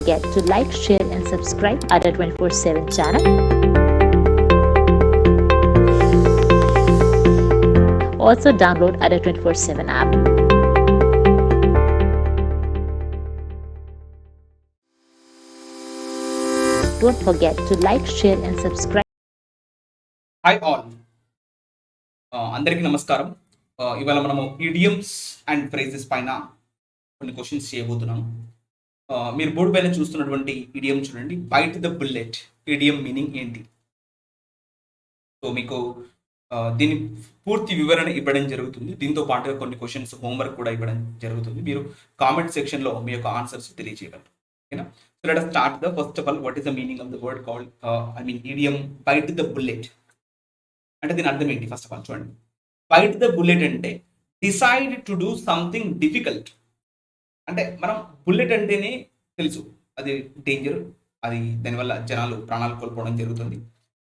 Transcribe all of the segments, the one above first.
forget to like, share, and subscribe Ada 24/7 channel. Also download Ada 24/7 app. Don't forget to like, share, and subscribe. Hi all అందరికీ నమస్కారం. ఇవాళ మనము idioms and phrases పైన కొన్ని questions చేయబోతున్నాం. మీరు board పైన చూస్తున్నటువంటి ఇడియం చూడండి, bite the bullet. Idiom meaning ఏంటి? సో మీకు దీని పూర్తి వివరణ ఇవ్వడం జరుగుతుంది. దీంతో పాటుగా కొన్ని క్వశ్చన్స్ హోంవర్క్ కూడా ఇవ్వడం జరుగుతుంది. మీరు కామెంట్ సెక్షన్లో మీ యొక్క ఆన్సర్స్ తెలియజేయగలరు. ఓకేనా? So let us start the first of all, what is the meaning of the word called idiom bite the bullet అంటే దీని అర్థం ఏంటి? ఫస్ట్ ఆఫ్ ఆల్ చూడండి, బైట్ ద బుల్లెట్ అంటే decide to do something difficult. అంటే మనం bullet అంటేనే తెలుసు అది డేంజర్, అది దానివల్ల జనాలు ప్రాణాలు కోల్పోవడం జరుగుతుంది.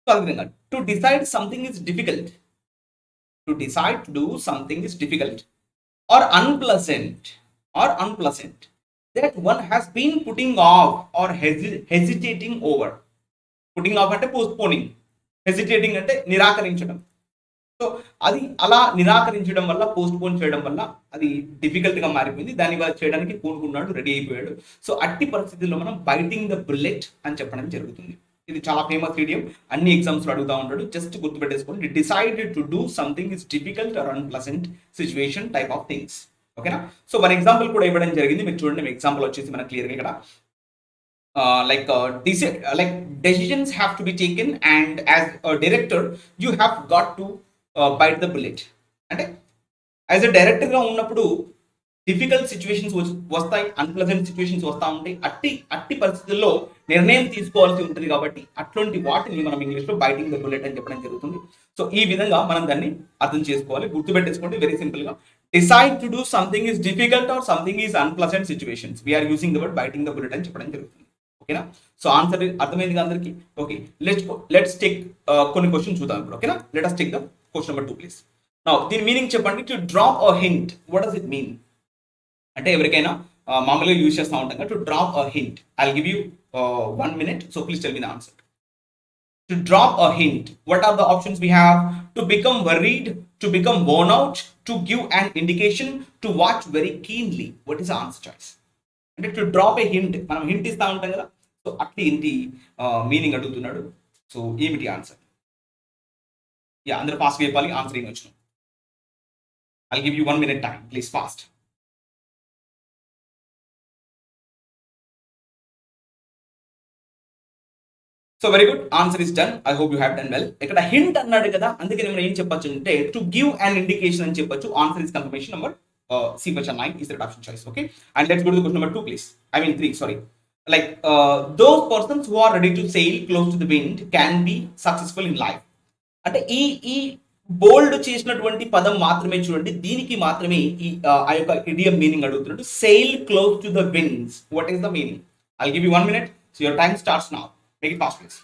సో అదేవిధంగా to decide something is difficult, to decide to do something is difficult or unpleasant that one has been putting off or hesitating over. Putting off అంటే పోస్ట్పోనింగ్, హెసిటేటింగ్ అంటే నిరాకరించడం. సో అది అలా నిరాకరించడం వల్ల, పోస్ట్పోన్ చేయడం వల్ల అది డిఫికల్ట్గా మారిపోయింది. దాన్ని చేయడానికి పూనుకున్నాడు, రెడీ అయిపోయాడు. సో అట్టి పరిస్థితుల్లో మనం బైటింగ్ ద బుల్లెట్ అని చెప్పడం జరుగుతుంది. ఇది చాలా ఫేమస్ ఇడియం, అన్ని ఎగ్జామ్స్లో అడుగుతూ ఉంటాడు. జస్ట్ గుర్తుపెట్టేసుకోండి, decide to do something is difficult or unpleasant situation type of things. ఓకేనా? సో వన్ ఎగ్జాంపుల్ కూడా ఇవ్వడం జరిగింది. మీరు చూడండి, ఎగ్జాంపుల్ వచ్చేసి మనకు క్లియర్గా ఇక్కడ decisions have to be taken, and as a director you have got to bite the bullet. అంటే యాజ్ ఎ డైరెక్టర్గా ఉన్నప్పుడు డిఫికల్ట్ సిచ్యువేషన్స్ వస్తాయి, అన్ప్లెజెంట్ సిచ్యువేషన్స్ వస్తూ ఉంటాయి. అట్టి పరిస్థితుల్లో నిర్ణయం తీసుకోవాల్సి ఉంటుంది. కాబట్టి అట్లాంటి వాటిని మనం ఇంగ్లీష్లో బైటింగ్ ద బుల్లెట్ అని చెప్పడం జరుగుతుంది. సో ఈ విధంగా మనం దాన్ని అర్థం చేసుకోవాలి. గుర్తుపెట్టేసుకోండి వెరీ సింపుల్గా, decide to do something is difficult or something is unpleasant situations, we are using the word biting the bullet అని చెప్పడం జరుగుతుంది. ఓకేనా? సో ఆన్సర్ అర్థమైంది అందరికి? ఓకే, లెట్స్ టేక్ కొన్ని క్వశ్చన్ చూద్దాం ఇప్పుడు. ఓకేనా? Let us take the question number 2 please. Now దీని మీనింగ్ చెప్పండి. To drop a hint, what does it mean? అంటే ఎవరికైనా మామూలుగా యూజ్ చేస్తూ ఉంటాం కదా, to drop a hint. I will give you 1 minute, so please tell me the answer. To drop a hint, what are the options we have? To become worried, to become worn out, to give an indication, to watch very keenly. What is the answer choice? అంటే to drop A hint, మనం hint ఇస్తూ ఉంటాం కదా, so అట్లా ఏంటి meaning అడుగుతున్నాడు. So ఏమిటి answer? Yeah, అందరూ ఫాస్ట్గా చెప్పాలి ఆన్సర్ ఏమి వచ్చిన. I give you 1 minute time, please fast. So very good, answer is done. I hope you have done well. ఇక్కడ హింట్ అన్నాడు కదా, అందుకే మనం ఏం చెప్పొచ్చు అంటే టు గివ్ అన్ ఇండికేషన్ అని చెప్పొచ్చు. Answer is confirmation number C version 9 is the option choice. Okay, and let's go to the question number 2 please. I mean 3, sorry. Like those persons who are ready to sail close to the wind can be successful in life. అంటే ఈ బోల్డ్ చేసినటువంటి పదం మాత్రమే చూడండి, దీనికి మాత్రమే ఈ ఆ యొక్క ఇడియం మీనింగ్ అడుగుతున్నాడు. SAIL close to the winds, what is the meaning? I give you 1 minute, so your time starts now. Make it fast please.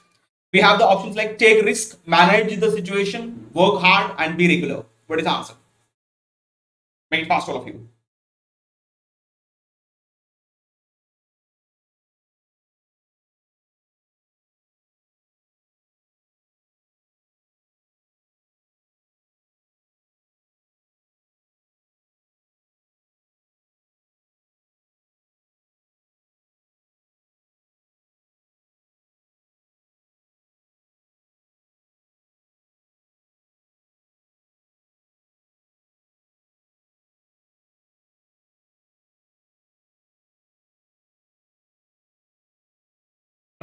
We have the options like take risk, manage the situation, work hard and be regular. What is the answer? Make it fast, all of you.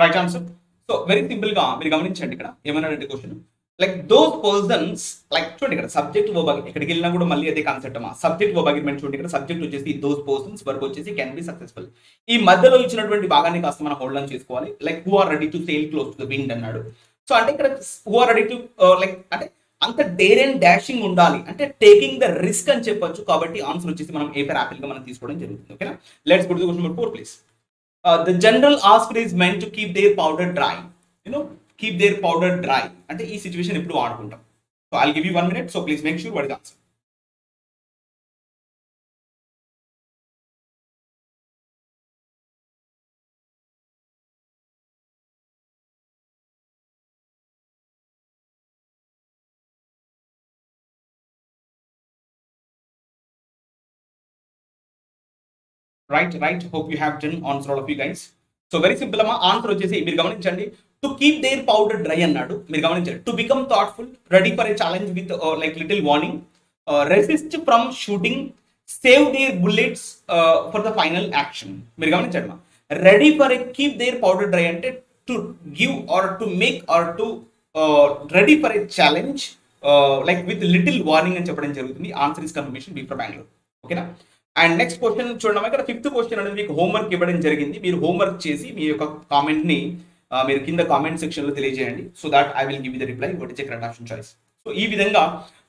Right answer. So very simple గా మీరు గమనించండి, ఇక్కడ ఏమన్నాడంటే question like those persons, like చూడండి ఇక్కడ subject verb, ఎక్కడికి వెళ్ళినా కూడా మళ్ళీ అదే కాన్సెప్ట్ అమ్మా. సబ్జెక్ట్ వర్బ్ అగ్రిమెంట్ చూడండి, ఇక్కడ సబ్జెక్ట్ వచ్చేసి దోస్ పర్సన్స్, వర్బ్ వచ్చేసి కెన్ బి సక్సెస్ఫుల్. ఈ మధ్యలో ఇచ్చినటువంటి భాగాన్ని కాస్త మనం హోల్డ్ ఆన్ చేసుకోవాలి. Like who are ready to sail close to the wind అన్నాడు. సో అంటే ఇక్కడ who are ready to like అంటే అంత డేర్ అండ్ డాషింగ్ ఉండాలి, అంటే టేకింగ్ ద రిస్క్ అని చెప్పొచ్చు. కాబట్టి ఆన్సర్ వచ్చేసి మనం ఏ ఫర్ యాపిల్ గా మనం తీసుకోవడం జరుగుతుంది. ఓకేనా? Let's go to the question number 4 please. The general asked is meant to keep their powder dry. You know, keep their powder dry. అంటే ఈ సిచ్యువేషన్ ఎప్పుడు వాడుకుంటాం. So I'll give you 1 minute. So please make sure what is the answer. Right hope you have done answer all of you guys. So very simple అమ్మా, answer వచ్చేసి మీరు గమనించండి, to keep their powder dry అన్నాడు. మీరు గమనించండి, to become thoughtful, ready for a challenge with like little warning, resist from shooting, save their bullets for the final action. మీరు గమనించండి మా, ready for a keep their powder dry అంటే to give or to make or to ready for a challenge like with little warning అని చెప్పడం జరుగుతుంది. Answer is confirmation B for Bengaluru. ఓకేనా. And next question చూడడం, ఇక్కడ 5th క్వశ్చన్ అనేది మీకు homework ఇవ్వడం జరిగింది. మీరు హోంవర్క్ చేసి మీ యొక్క కామెంట్ని మీరు కింద కామెంట్ సెక్షన్లో తెలియజేయండి. So that I will give the reply what is correct option choice. So ఈ విధంగా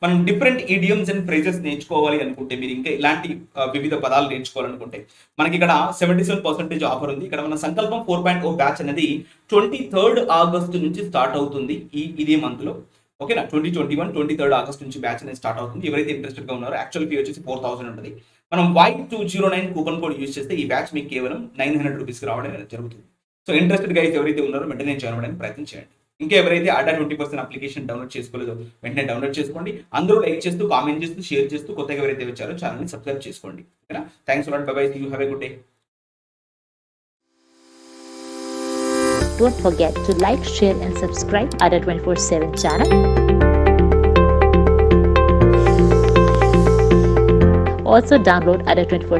మనం డిఫరెంట్ ఈడియమ్స్ అండ్ ఫ్రేజెస్ నేర్చుకోవాలి అనుకుంటే, మీరు ఇంకా ఇలాంటి వివిధ పదాలు నేర్చుకోవాలనుకుంటే మనకి ఇక్కడ 77% ఆఫర్ ఉంది. ఇక్కడ మన సంకల్పం 4.0 బ్యాచ్ అనేది 23rd ఆగస్టు నుంచి స్టార్ట్ అవుతుంది ఇదే మంత్లో. ఓకేనా, 2021 23rd ఆగస్ట్ నుంచి బ్యాచ్ అనేది స్టార్ట్ అవుతుంది. ఎవరైతే ఇంట్రెస్టెడ్గా ఉన్నారో, యాక్చువల్ ఫీ వచ్చేసి 4000 ఉంటుంది. మనం Y209 కూపన్ కోడ్ యూజ్ చేస్తే ఈ బ్యాచ్ మీకు కేవలం 900 రూపీస్కి రావడం జరుగుతుంది. సో ఇంట్రెస్టెడ్ గైస్ ఎవరైతే ఉన్నారో వెంటనే జాయిన్ అవ్వడానికి ప్రయత్నం చేయండి. ఇంకా ఎవరైతే అడ్డా 20% అప్లికేషన్ డౌన్లోడ్ చేసుకోలేదో వెంటనే డౌన్లోడ్ చేసుకోండి. అందరూ లైక్ చేస్తూ, కామెంట్ చేస్తూ, షేర్ చేస్తూ, కొత్తగా ఎవరైతే వచ్చారో ఛానల్ని సబ్స్క్రైబ్ చేసుకోండి. ఓకేనా, thanks a lot, bye bye, see you, have a good day. Don't forget to like, share and subscribe Ada 24/7 channel. Also download Ada 24/7